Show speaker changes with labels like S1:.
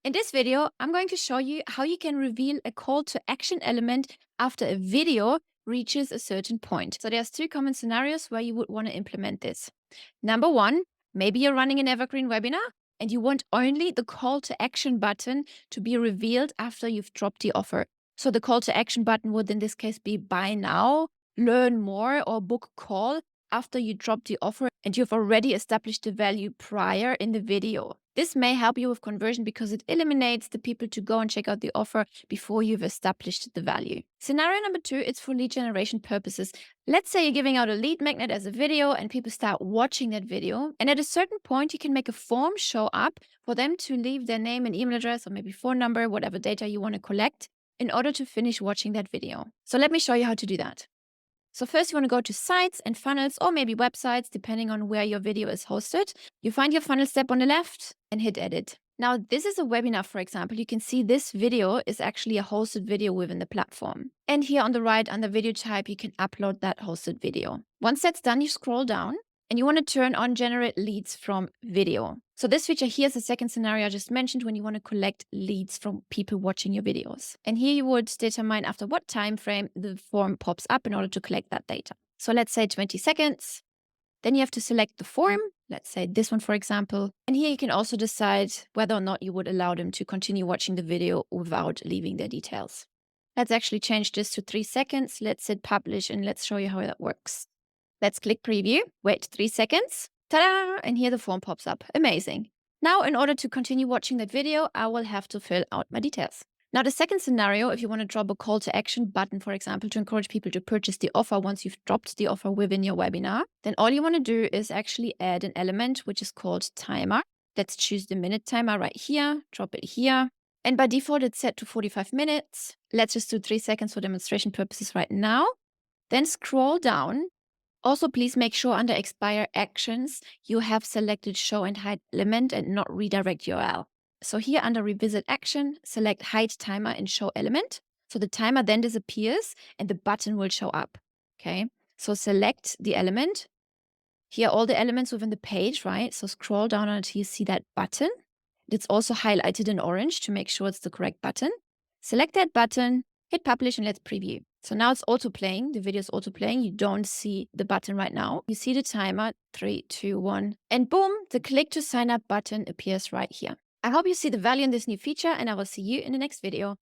S1: In this video, I'm going to show you how you can reveal a call to action element after a video reaches a certain point. So there's two common scenarios where you would want to implement this. Number one, maybe you're running an evergreen webinar and you want only the call to action button to be revealed after you've dropped the offer. So the call to action button would in this case be buy now, learn more, or book a call after you drop the offer and you've already established the value prior in the video. This may help you with conversion because it eliminates the people to go and check out the offer before you've established the value. Scenario number two, it's for lead generation purposes. Let's say you're giving out a lead magnet as a video and people start watching that video. And at a certain point, you can make a form show up for them to leave their name and email address or maybe phone number, whatever data you want to collect in order to finish watching that video. So let me show you how to do that. So first you want to go to sites and funnels or maybe websites, depending on where your video is hosted. You find your funnel step on the left and hit edit. Now, this is a webinar, for example. You can see this video is actually a hosted video within the platform. And here on the right, under video type, you can upload that hosted video. Once that's done, you scroll down and you want to turn on generate leads from video. So this feature here is the second scenario I just mentioned when you want to collect leads from people watching your videos. And here you would determine after what time frame the form pops up in order to collect that data. So let's say 20 seconds. Then you have to select the form. Let's say this one, for example. And here you can also decide whether or not you would allow them to continue watching the video without leaving their details. Let's actually change this to 3 seconds. Let's hit publish and let's show you how that works. Let's click preview, wait 3 seconds, ta-da, and here the form pops up. Amazing. Now, in order to continue watching that video, I will have to fill out my details. Now, the second scenario, if you want to drop a call to action button, for example, to encourage people to purchase the offer once you've dropped the offer within your webinar, then all you want to do is actually add an element which is called timer. Let's choose the minute timer right here, drop it here. And by default, it's set to 45 minutes. Let's just do 3 seconds for demonstration purposes right now. Then scroll down. Also, please make sure under expire actions, you have selected show and hide element and not redirect URL. So here under revisit action, select hide timer and show element. So the timer then disappears and the button will show up. Okay. So select the element. Here, all the elements within the page, right? So scroll down until you see that button. It's also highlighted in orange to make sure it's the correct button. Select that button, hit publish, and let's preview. So now it's auto playing. The video is auto playing. You don't see the button right now. You see the timer, 3, 2, 1, and boom, the click to sign up button appears right here. I hope you see the value in this new feature, and I will see you in the next video.